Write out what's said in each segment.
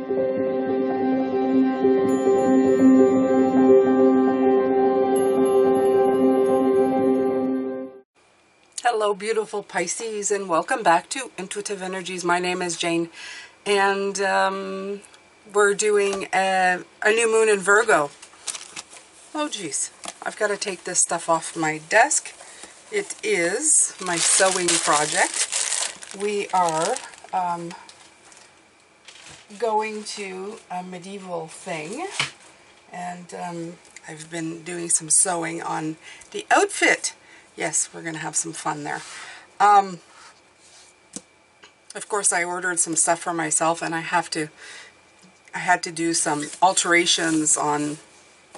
Hello, beautiful Pisces, and welcome back to Intuitive Energies. My name is Jane, and we're doing a new moon in Virgo. Oh, geez. I've got to take this stuff off my desk. It is my sewing project. We are going to a medieval thing, and I've been doing some sewing on the outfit. Yes, we're going to have some fun there. Of course, I ordered some stuff for myself, and I had to do some alterations on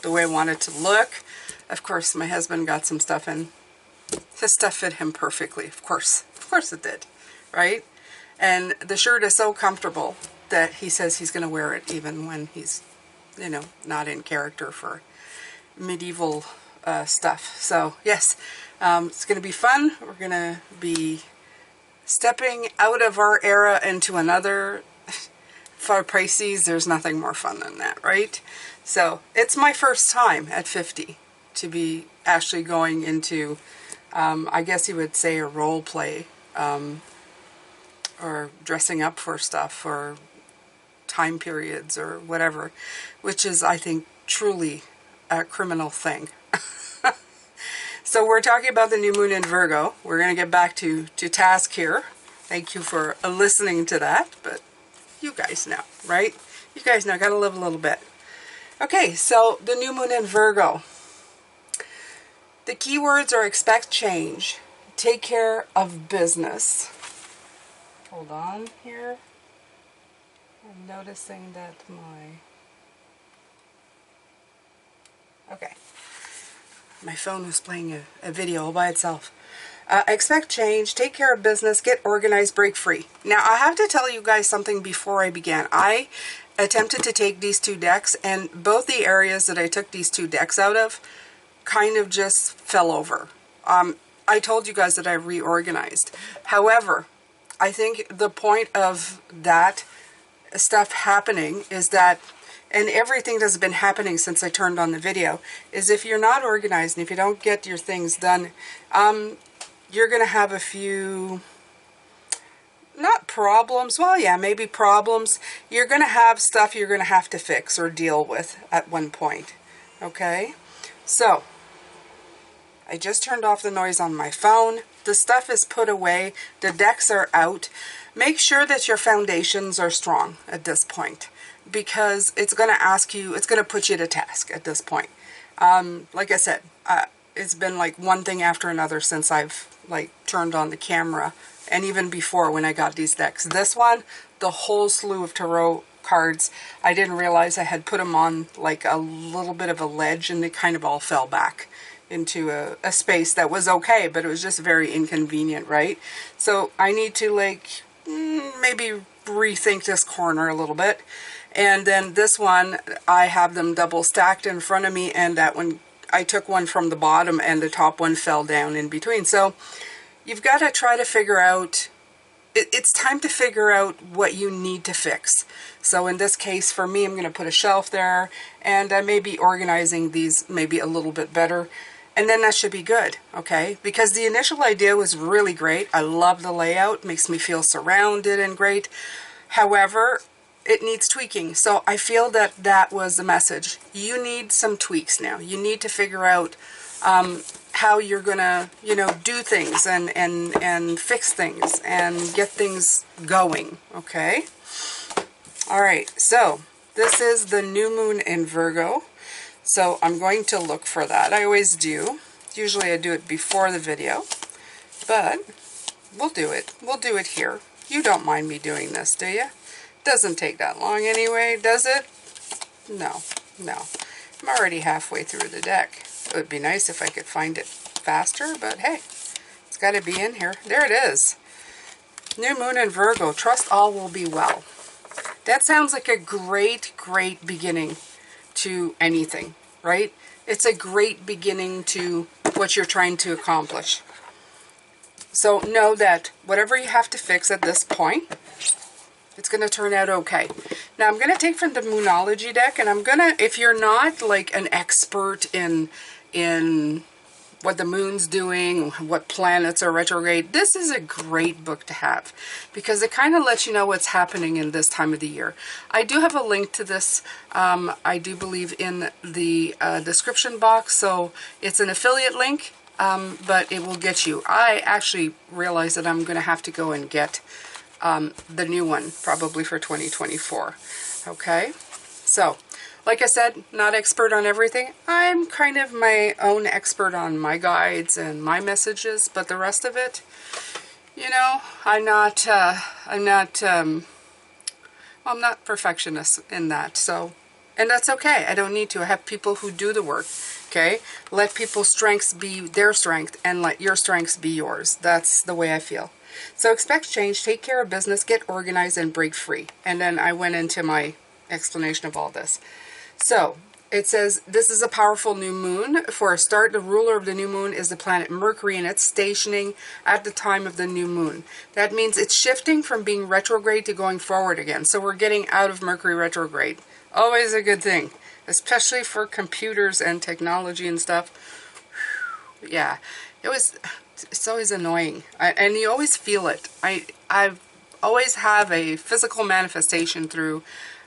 the way I wanted it to look. Of course, my husband got some stuff, and his stuff fit him perfectly. Of course it did, right? And the shirt is so comfortable that he says he's going to wear it even when he's, you know, not in character for medieval stuff. So yes, it's going to be fun. We're going to be stepping out of our era into another. For Pisces, there's nothing more fun than that, right? So it's my first time at 50 to be actually going into, I guess you would say, a role play, or dressing up for stuff, or time periods, or whatever, which is, I think, truly a criminal thing. So we're talking about the new moon in Virgo. We're going to get back to task here. Thank you for listening to that, but you guys know, right? You guys know, got to live a little bit. Okay, so the new moon in Virgo. The keywords are expect change, take care of business. Hold on here. I'm noticing that my phone was playing a video all by itself. Expect change, take care of business, get organized, break free. Now, I have to tell you guys something before I began. I attempted to take these two decks, and both the areas that I took these two decks out of kind of just fell over. I told you guys that I reorganized. However, I think the point of that stuff happening is that, and everything that's been happening since I turned on the video, is if you're not organized and if you don't get your things done, you're going to have a few, not problems, well, yeah, maybe problems. You're going to have stuff you're going to have to fix or deal with at one point, okay? So, I just turned off the noise on my phone. The stuff is put away. The decks are out. Make sure that your foundations are strong at this point, because it's going to ask you, it's going to put you to task at this point. Like I said, it's been like one thing after another since I've like turned on the camera, and even before when I got these decks. This one, the whole slew of tarot cards, I didn't realize I had put them on like a little bit of a ledge, and they kind of all fell back into a space that was okay, but it was just very inconvenient, right? So I need to like maybe rethink this corner a little bit. And then this one, I have them double stacked in front of me, and that one, I took one from the bottom and the top one fell down in between. So you've got to try to figure out, it's time to figure out what you need to fix. So in this case, for me, I'm going to put a shelf there, and I may be organizing these maybe a little bit better. And then that should be good, okay? Because the initial idea was really great. I love the layout, makes me feel surrounded and great. However, it needs tweaking. So I feel that that was the message. You need some tweaks now. You need to figure out how you're gonna, you know, do things and fix things and get things going, okay? All right, so this is the new moon in Virgo. So I'm going to look for that. I always do. Usually I do it before the video, but we'll do it. We'll do it here. You don't mind me doing this, do you? Doesn't take that long anyway, does it? No, no. I'm already halfway through the deck. It would be nice if I could find it faster, but hey, it's got to be in here. There it is. New moon in Virgo. Trust all will be well. That sounds like a great, great beginning to anything, right? It's a great beginning to what you're trying to accomplish. So know that whatever you have to fix at this point, It's going to turn out okay. Now I'm going to take from the Moonology deck, and I'm going to, if you're not like an expert in what the moon's doing, what planets are retrograde, this is a great book to have because it kind of lets you know what's happening in this time of the year. I do have a link to this, I do believe, in the description box, so it's an affiliate link, but it will get you. I actually realize that I'm going to have to go and get the new one, probably for 2024. Okay, so like I said, not expert on everything. I'm kind of my own expert on my guides and my messages, but the rest of it, you know, I'm not perfectionist in that. So, and that's okay. I don't need to. I have people who do the work. Okay, let people's strengths be their strength, and let your strengths be yours. That's the way I feel. So expect change, take care of business, get organized, and break free. And then I went into my explanation of all this. So it says, this is a powerful new moon. For a start, the ruler of the new moon is the planet Mercury, and it's stationing at the time of the new moon. That means it's shifting from being retrograde to going forward again. So we're getting out of Mercury retrograde. Always a good thing, especially for computers and technology and stuff. Yeah, it's always annoying, and you always feel it. I always have a physical manifestation through,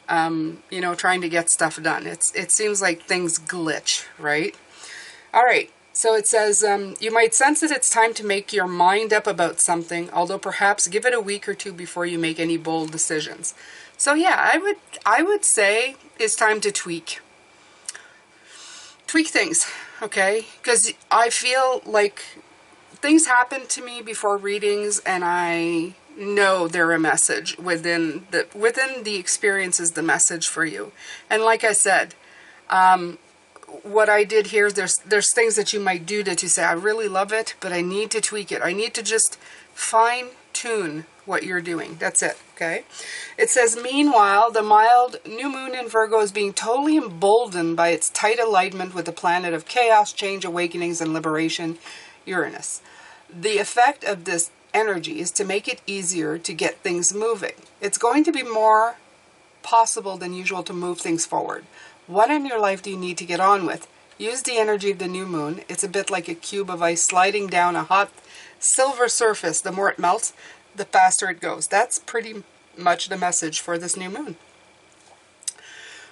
you know, trying to get stuff done. It seems like things glitch, right? All right, so it says, you might sense that it's time to make your mind up about something, although perhaps give it a week or two before you make any bold decisions. So yeah, I would say it's time to tweak things, okay? Because I feel like things happen to me before readings, and I know they're a message within the experience is the message for you. And like I said, what I did here, there's things that you might do that you say, I really love it, but I need to tweak it. I need to just fine tune what you're doing. That's it. Okay. It says, meanwhile, the mild new moon in Virgo is being totally emboldened by its tight alignment with the planet of chaos, change, awakenings, and liberation, Uranus. The effect of this energy is to make it easier to get things moving. It's going to be more possible than usual to move things forward. What in your life do you need to get on with? Use the energy of the new moon. It's a bit like a cube of ice sliding down a hot silver surface. The more it melts, the faster it goes. That's pretty much the message for this new moon.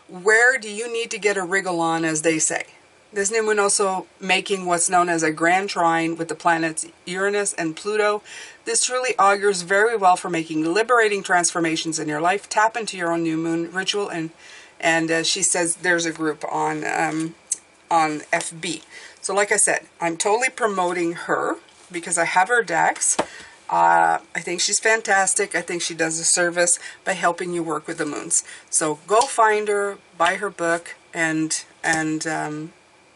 Where do you need to get a wriggle on, as they say? This new moon also making what's known as a grand trine with the planets Uranus and Pluto. This truly augurs very well for making liberating transformations in your life. Tap into your own new moon ritual, and she says there's a group on FB. So like I said, I'm totally promoting her because I have her decks. I think she's fantastic. I think she does a service by helping you work with the moons. So go find her, buy her book, and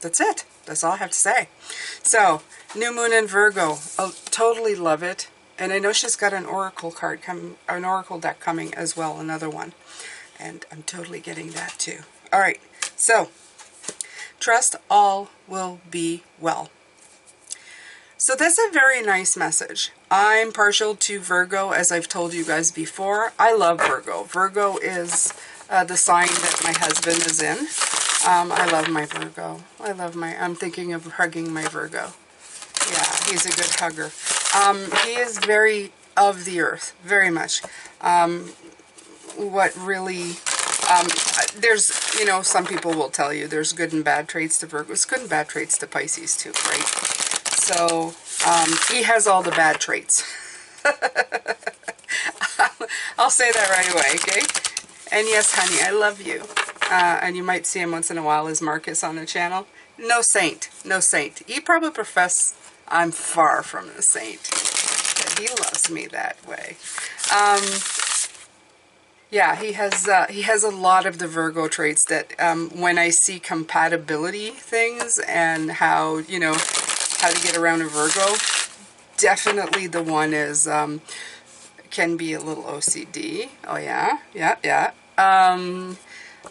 that's it. That's all I have to say. So, new moon in Virgo. I'll totally love it. And I know she's got an oracle card an oracle deck coming as well, another one. And I'm totally getting that too. All right. So, trust all will be well. So that's a very nice message. I'm partial to Virgo, as I've told you guys before. I love Virgo. Virgo is the sign that my husband is in. I love my Virgo. I'm thinking of hugging my Virgo. Yeah, he's a good hugger. He is very of the earth, very much. What really, there's, you know, some people will tell you there's good and bad traits to Virgo. There's good and bad traits to Pisces too, right? So, he has all the bad traits. I'll say that right away, okay? And yes, honey, I love you. And you might see him once in a while as Marcus on the channel. No saint. No saint. He probably profess I'm far from a saint. But he loves me that way. Yeah, he has a lot of the Virgo traits that when I see compatibility things and how, you know, how to get around a Virgo, definitely the one is, can be a little OCD. Oh yeah, yeah.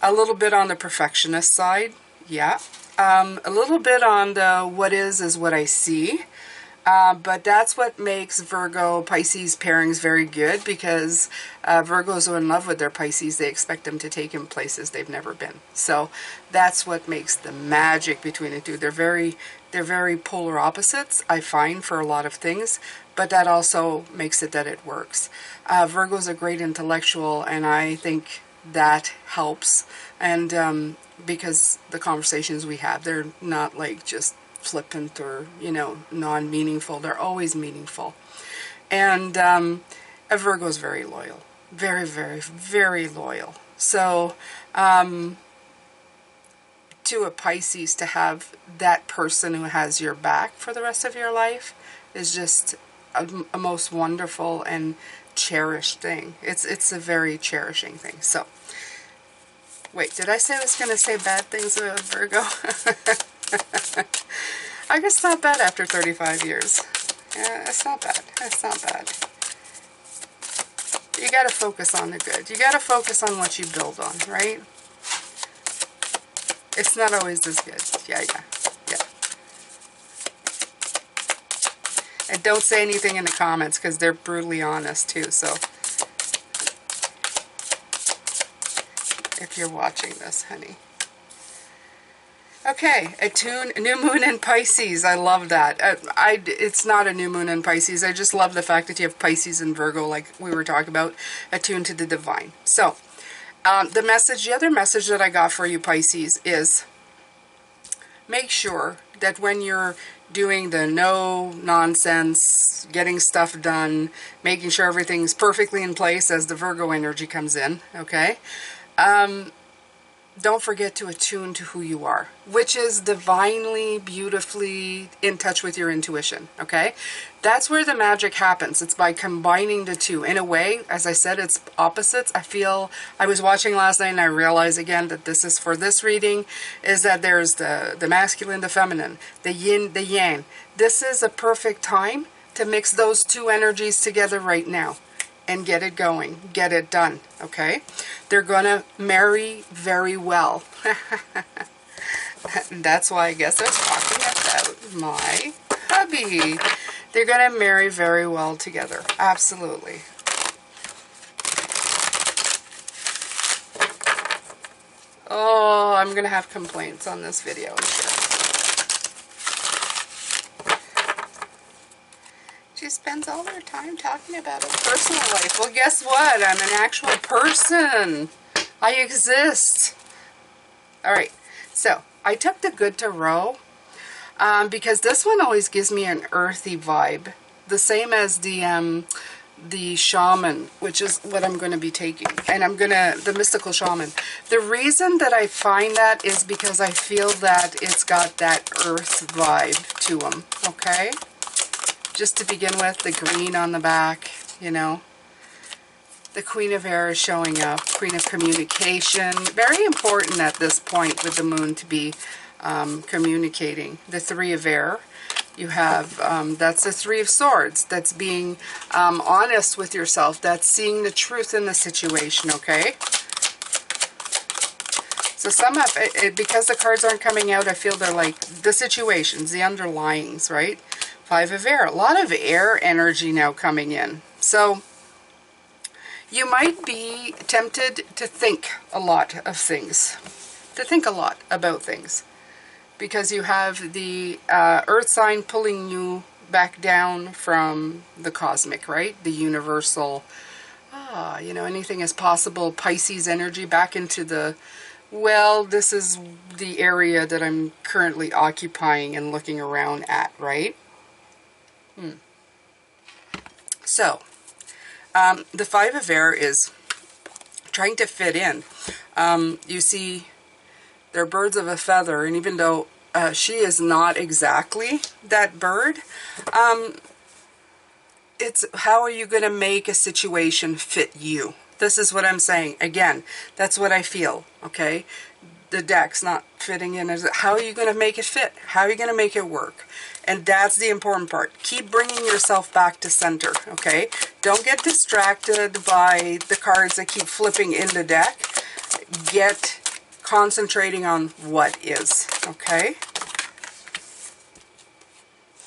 A little bit on the perfectionist side, yeah. A little bit on the what is what I see. But that's what makes Virgo Pisces pairings very good, because Virgos are in love with their Pisces. They expect them to take them places they've never been. So that's what makes the magic between the two. They're very polar opposites, I find, for a lot of things, but that also makes it that it works. Virgo's a great intellectual, and I think that helps. And because the conversations we have, they're not like just flippant or, you know, non-meaningful. They're always meaningful. And a Virgo is very loyal. Very, very, very loyal. So to a Pisces, to have that person who has your back for the rest of your life is just a most wonderful and cherished thing. It's a very cherishing thing. So, wait, did I say I was going to say bad things about Virgo? I guess it's not bad after 35 years. Yeah, it's not bad. It's not bad. You got to focus on the good. You got to focus on what you build on, right? It's not always as good. Yeah. And don't say anything in the comments, because they're brutally honest too, so if you're watching this, honey. Okay, new moon in Pisces. I love that. It's not a new moon in Pisces. I just love the fact that you have Pisces and Virgo, like we were talking about, attuned to the divine. So, the other message that I got for you, Pisces, is make sure that when you're doing the no nonsense, getting stuff done, making sure everything's perfectly in place as the Virgo energy comes in, okay? Don't forget to attune to who you are, which is divinely, beautifully in touch with your intuition, okay? That's where the magic happens. It's by combining the two. In a way, as I said, it's opposites. I was watching last night and I realized again that this is for this reading, is that there's the masculine, the feminine, the yin, the yang. This is a perfect time to mix those two energies together right now and get it going, get it done, okay? They're gonna marry very well. That's why I guess I was talking about my hubby. They're gonna marry very well together, absolutely. Oh, I'm gonna have complaints on this video, I'm sure. She spends all her time talking about her personal life. Well, guess what? I'm an actual person. I exist. All right. So I took the Good Tarot because this one always gives me an earthy vibe, the same as the shaman, which is what I'm going to be taking, and the mystical shaman. The reason that I find that is because I feel that it's got that earth vibe to them. Okay. Just to begin with, the green on the back, you know. The Queen of Air is showing up. Queen of Communication. Very important at this point with the moon to be communicating. The Three of Air. You have, that's the Three of Swords. That's being honest with yourself. That's seeing the truth in the situation, okay? So some of it, because the cards aren't coming out, I feel they're like the situations, the underlyings, right? Five of Air. A lot of air energy now coming in. So you might be tempted to think a lot of things. To think a lot about things. Because you have the earth sign pulling you back down from the cosmic, right? The universal, you know, anything is possible. Pisces energy back into the, well, this is the area that I'm currently occupying and looking around at, right? So, the Five of Air is trying to fit in. You see, they're birds of a feather, and even though she is not exactly that bird, it's how are you going to make a situation fit you? This is what I'm saying. Again, that's what I feel, okay? The deck's not fitting in. How are you going to make it fit? How are you going to make it work? And that's the important part. Keep bringing yourself back to center, okay? Don't get distracted by the cards that keep flipping in the deck. Get concentrating on what is, okay?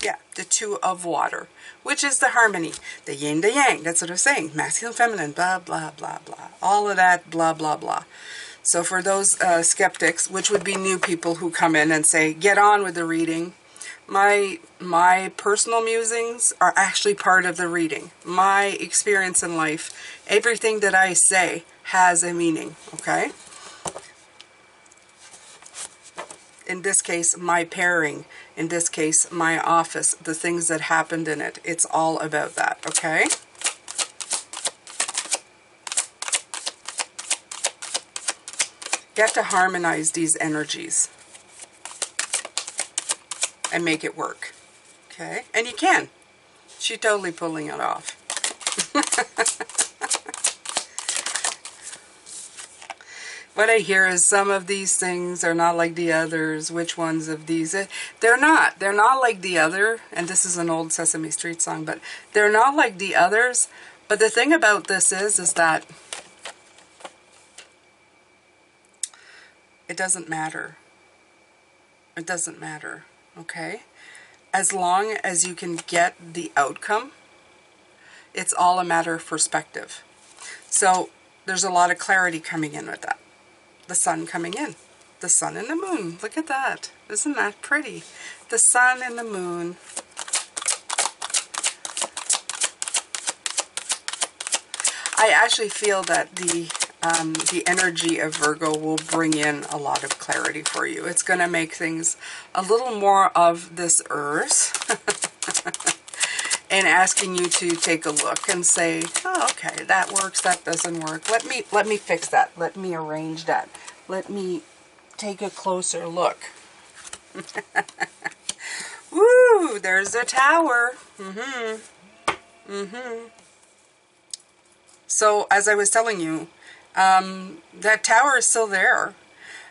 Yeah, the two of water, which is the harmony, the yin, the yang. That's what I'm saying. Masculine, feminine, blah, blah, blah, blah. All of that, blah, blah, blah. So for those skeptics, which would be new people who come in and say, get on with the reading, my personal musings are actually part of the reading. My experience in life, everything that I say has a meaning, okay? In this case, my pairing. In this case, my office. The things that happened in it. It's all about that, okay? You have to harmonize these energies and make it work, okay? And you can. She's totally pulling it off. What I hear is some of these things are not like the others. Which ones of these? They're not. They're not like the other. And this is an old Sesame Street song, but they're not like the others. But the thing about this is that it doesn't matter. It doesn't matter, okay? As long as you can get the outcome, it's all a matter of perspective. So there's a lot of clarity coming in with that. The sun coming in. The sun and the moon. Look at that. Isn't that pretty? The sun and the moon. I actually feel that the energy of Virgo will bring in a lot of clarity for you. It's going to make things a little more of this earth. And asking you to take a look and say, oh, okay, that works, that doesn't work. Let me fix that. Let me arrange that. Let me take a closer look. Woo, there's the tower. So, as I was telling you, that tower is still there.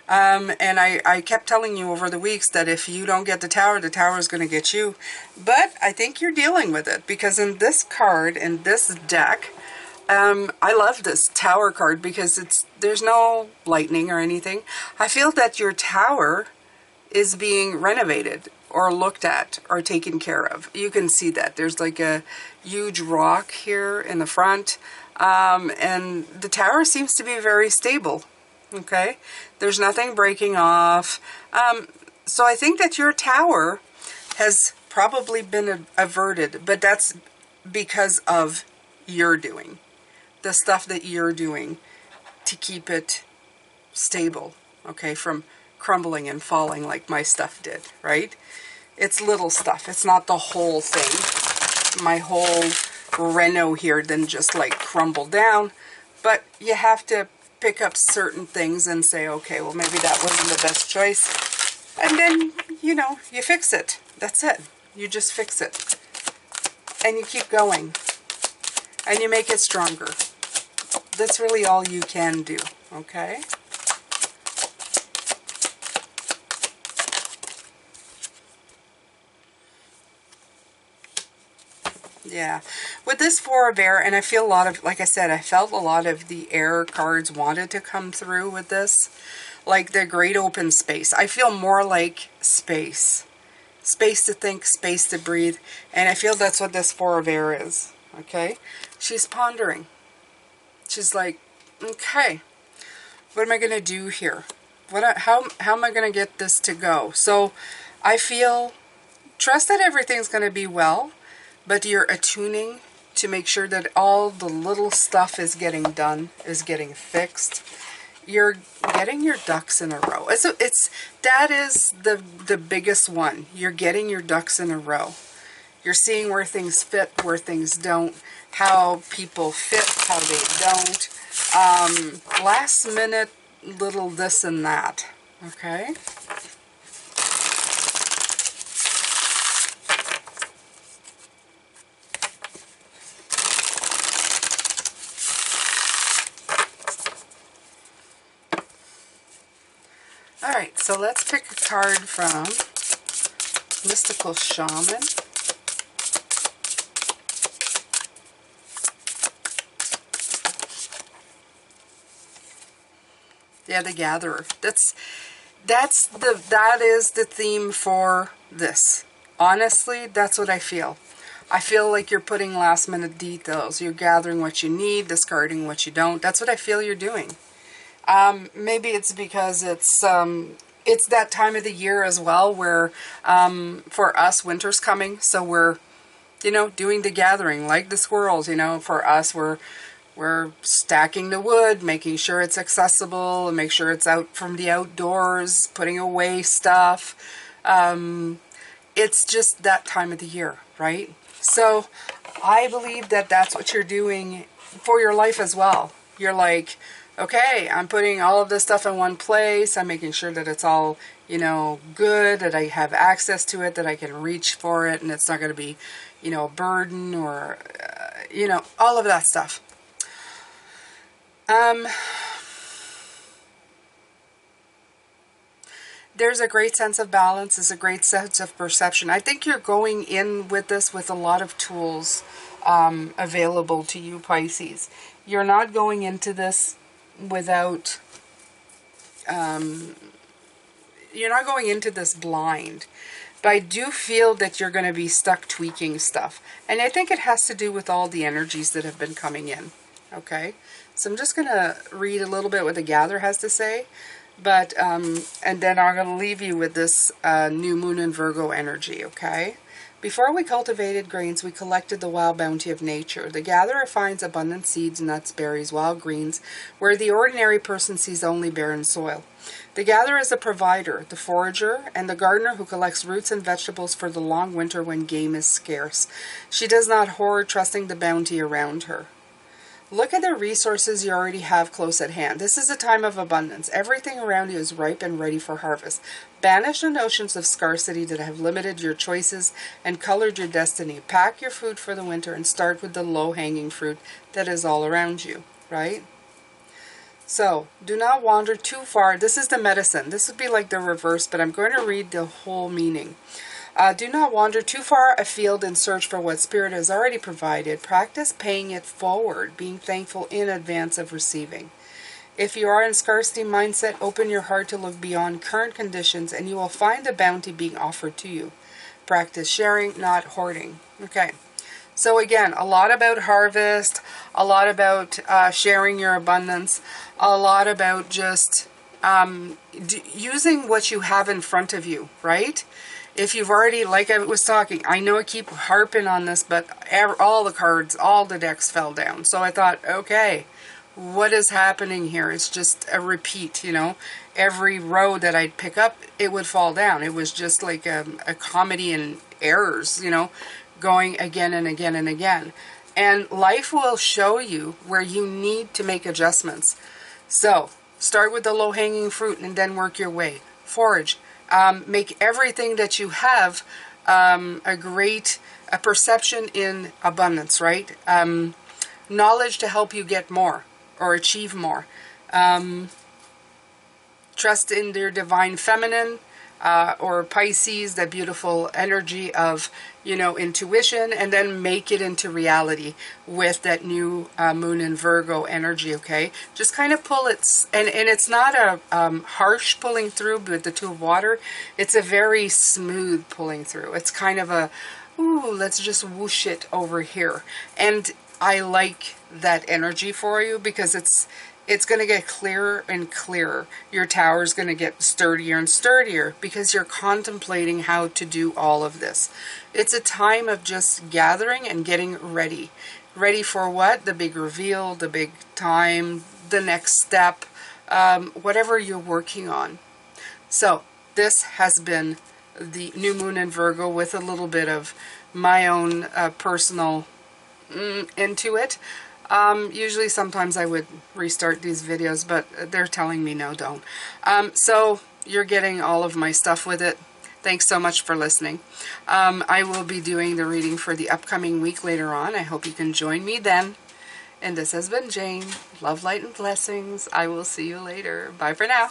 And I kept telling you over the weeks that if you don't get the tower is going to get you. But I think you're dealing with it, because in this card, in this deck, I love this tower card because there's no lightning or anything. I feel that your tower is being renovated or looked at or taken care of. You can see that. There's like a huge rock here in the front. And the tower seems to be very stable. Okay, there's nothing breaking off. So I think that your tower has probably been averted, but that's because of your doing. The stuff that you're doing to keep it stable, okay, from crumbling and falling like my stuff did, right? It's little stuff. It's not the whole thing. My whole reno here didn't just like crumble down, but you have to pick up certain things and say, okay, well, maybe that wasn't the best choice. And then, you know, you fix it. That's it. You just fix it. And you keep going. And you make it stronger. That's really all you can do, okay? Yeah, with this Four of Air, and I feel a lot of, like I said, I felt a lot of the air cards wanted to come through with this. Like the great open space. I feel more like space. Space to think, space to breathe. And I feel that's what this Four of Air is, okay? She's pondering. She's like, okay, what am I going to do here? How am I going to get this to go? So I feel, trust that everything's going to be well. But you're attuning to make sure that all the little stuff is getting done, is getting fixed. You're getting your ducks in a row. That is the biggest one. You're getting your ducks in a row. You're seeing where things fit, where things don't, how people fit, how they don't. Last minute little this and that. Okay? Alright, so let's pick a card from Mystical Shaman. Yeah, the Gatherer. That is the theme for this. Honestly, that's what I feel. I feel like you're putting last minute details. You're gathering what you need, discarding what you don't. That's what I feel you're doing. Maybe it's because it's that time of the year as well where for us winter's coming, so we're, you know, doing the gathering like the squirrels. You know, for us we're stacking the wood, making sure it's accessible, and make sure it's out from the outdoors, putting away stuff. It's just that time of the year, right? So I believe that that's what you're doing for your life as well. You're like, okay, I'm putting all of this stuff in one place. I'm making sure that it's all, you know, good, that I have access to it, that I can reach for it, and it's not going to be, you know, a burden or, you know, all of that stuff. There's a great sense of balance. There's a great sense of perception. I think you're going in with this with a lot of tools available to you, Pisces. You're not going into this without, you're not going into this blind. But I do feel that you're going to be stuck tweaking stuff. And I think it has to do with all the energies that have been coming in. Okay? So I'm just going to read a little bit what the Gather has to say. But, and then I'm going to leave you with this new moon in Virgo energy, okay? Before we cultivated grains, we collected the wild bounty of nature. The gatherer finds abundant seeds, nuts, berries, wild greens, where the ordinary person sees only barren soil. The gatherer is the provider, the forager, and the gardener who collects roots and vegetables for the long winter when game is scarce. She does not hoard, trusting the bounty around her. Look at the resources you already have close at hand. This is a time of abundance. Everything around you is ripe and ready for harvest. Banish the notions of scarcity that have limited your choices and colored your destiny. Pack your food for the winter and start with the low-hanging fruit that is all around you, right? So, do not wander too far. This is the medicine. This would be like the reverse, but I'm going to read the whole meaning. Do not wander too far afield in search for what Spirit has already provided. Practice paying it forward, being thankful in advance of receiving. If you are in scarcity mindset, open your heart to look beyond current conditions and you will find the bounty being offered to you. Practice sharing, not hoarding. Okay. So again, a lot about harvest, a lot about sharing your abundance, a lot about just using what you have in front of you, right? If you've already, like I was talking, I know I keep harping on this, but all the cards, all the decks fell down. So I thought, okay, what is happening here? It's just a repeat, you know. Every row that I'd pick up, it would fall down. It was just like a comedy in errors, you know, going again and again and again. And life will show you where you need to make adjustments. So start with the low-hanging fruit and then work your way. Forage. Make everything that you have a perception in abundance, right? Knowledge to help you get more or achieve more. Trust in their divine feminine or Pisces, that beautiful energy of, you know, intuition, and then make it into reality with that new moon in Virgo energy, okay? Just kind of pull it, and it's not a harsh pulling through with the Two of Water. It's a very smooth pulling through. It's kind of a, ooh, let's just whoosh it over here. And I like that energy for you because it's going to get clearer and clearer. Your tower is going to get sturdier and sturdier because you're contemplating how to do all of this. It's a time of just gathering and getting ready. Ready for what? The big reveal, the big time, the next step, whatever you're working on. So this has been the new moon in Virgo with a little bit of my own personal into it. Usually sometimes I would restart these videos, but they're telling me no, don't. So you're getting all of my stuff with it. Thanks so much for listening. I will be doing the reading for the upcoming week later on. I hope you can join me then. And this has been Jane. Love, light, and blessings. I will see you later. Bye for now.